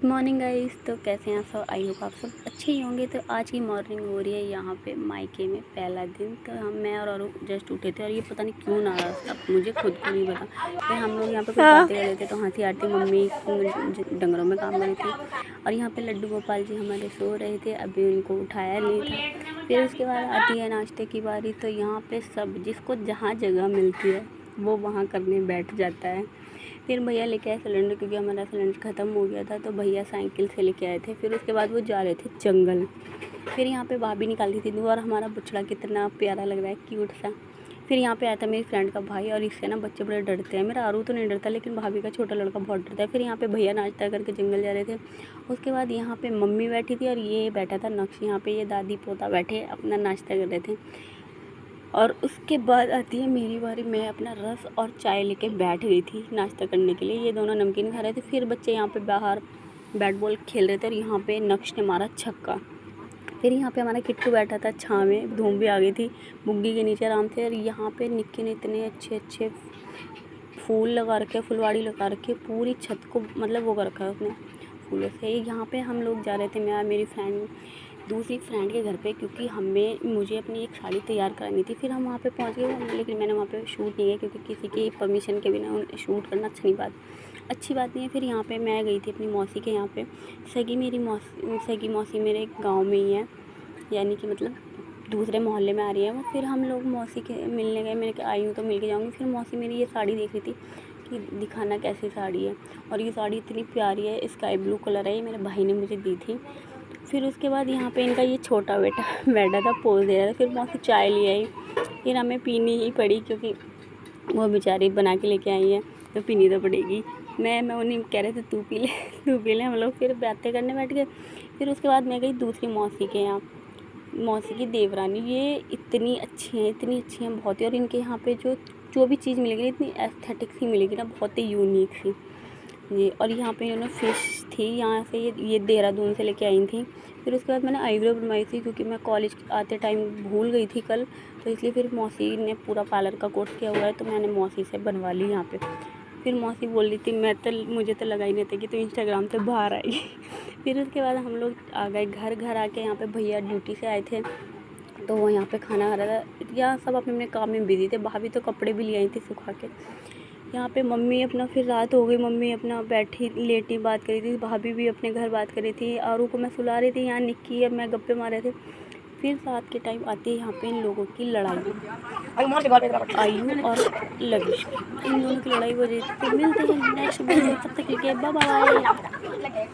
Morning guys. तो कैसे हैं आप सब? आई होप आप सब अच्छे ही होंगे। तो आज की मॉर्निंग हो रही है यहाँ पे मायके में, पहला दिन। तो मैं और जस्ट उठे थे और ये पता नहीं क्यों नाराज़ था, मुझे खुद को नहीं पता। फिर हम लोग यहाँ पे कुछ बातें कर रहे थे तो हंसी आती, मम्मी डंगरों में काम कर रही थी और यहाँ पे लड्डू गोपाल जी हमारे सो रहे थे, अभी उनको उठाया नहीं था। फिर उसके बाद आती है नाश्ते की बारी। तो यहाँ पे सब जिसको जहाँ जगह मिलती है वो वहाँ करने बैठ जाता है। फिर भैया लेके आए सिलेंडर, क्योंकि हमारा सिलेंडर ख़त्म हो गया था। तो भैया साइकिल से लेके आए थे। फिर उसके बाद वो जा रहे थे जंगल। फिर यहाँ पे भाभी निकाली थी दूध और हमारा बछड़ा कितना प्यारा लग रहा है, क्यूट सा। फिर यहाँ पे आया था मेरी फ्रेंड का भाई और इससे ना बच्चे बड़े डरते हैं। मेरा आरू तो नहीं डरता, लेकिन भाभी का छोटा लड़का बहुत डरता है। फिर यहाँ पे भैया नाश्ता करके जंगल जा रहे थे। उसके बाद यहाँ पे मम्मी बैठी थी और ये बैठा था नक्श। यहाँ पे ये दादी पोता बैठे अपना नाश्ता कर रहे थे। और उसके बाद आती है मेरी बारी। मैं अपना रस और चाय लेके बैठ गई थी नाश्ता करने के लिए। ये दोनों नमकीन खा रहे थे। फिर बच्चे यहाँ पे बाहर बैट बॉल खेल रहे थे और यहाँ पे नक्श ने मारा छक्का। फिर यहाँ पे हमारा किट्टू बैठा था छाँव में, धूप भी आ गई थी, बुग्गी के नीचे आराम से। और यहाँ पे निक्की ने इतने अच्छे अच्छे फूल लगा रखे, फुलवाड़ी लगा रखी, पूरी छत को मतलब वो कर रखा है उसने फूलों से। यहाँ पे हम लोग जा रहे थे, मैं मेरी फ्रेंड दूसरी फ्रेंड के घर पे, क्योंकि मुझे अपनी एक साड़ी तैयार करानी थी। फिर हम वहाँ पे पहुँच गए, लेकिन मैंने वहाँ पे शूट नहीं किया क्योंकि किसी की परमिशन के बिना शूट करना अच्छी बात नहीं है। फिर यहाँ पे मैं गई थी अपनी मौसी के यहाँ पे। सगी मौसी मेरे गाँव में ही है, यानी कि मतलब दूसरे मोहल्ले में आ रही है वो। फिर हम लोग मौसी के मिलने गए। मैंने आई हूँ तो मिल के जाऊँगी। फिर मौसी मेरी ये साड़ी देख रही थी कि दिखाना कैसी साड़ी है, और ये साड़ी इतनी प्यारी है, स्काई ब्लू कलर है, ये मेरे भाई ने मुझे दी थी। फिर उसके बाद यहाँ पे इनका ये छोटा बेटा बैठा था, पोज दे रहा था। फिर मौसी चाय ले आई, फिर हमें पीनी ही पड़ी क्योंकि वो बेचारी बना के लेके आई है तो पीनी तो पड़ेगी। मैं उन्हें कह रहे थे तू पी ले तू पी ले। हम लोग फिर बातें करने बैठ गए। फिर उसके बाद मैं गई दूसरी मौसी के यहाँ, मौसी की देवरानी। ये इतनी अच्छी हैं बहुत ही। और इनके यहाँ पे जो भी चीज़ मिलेगी इतनी एस्थेटिक सी मिलेगी ना, बहुत ही यूनिक सी ये। और यहाँ पे इन्होंने फ़िश थी यहाँ से, ये देहरादून से लेके आई थी। फिर उसके बाद मैंने आईब्रो बनवाई थी क्योंकि मैं कॉलेज आते टाइम भूल गई थी कल, तो इसलिए फिर मौसी ने पूरा पार्लर का कोर्स किया हुआ है तो मैंने मौसी से बनवा ली यहाँ पे। फिर मौसी बोल रही थी मुझे तो लगा ही नहीं था कि तू इंस्टाग्राम से बाहर आई फिर उसके बाद हम लोग आ गए घर आके यहाँ पे भैया ड्यूटी से आए थे तो वो यहाँ पे खाना खा रहा था। यहाँ सब अपने अपने काम में बिजी थे। भाभी तो कपड़े भी ले आई थी सुखा के। यहाँ पे मम्मी अपना, फिर रात हो गई, मम्मी अपना बैठी लेटी बात करी थी, भाभी भी अपने घर बात करी थी, आरू को मैं सुला रही थी, यहाँ निक्की और मैं गप्पे मार रहे थे। फिर रात के टाइम आती है यहाँ पे इन लोगों की लड़ाई, आयु और लविश की, इन दोनों की लड़ाई हो रही थी। तो मिलते हैं नेक्स्ट वीडियो, तब तक के लिए बाय बाय।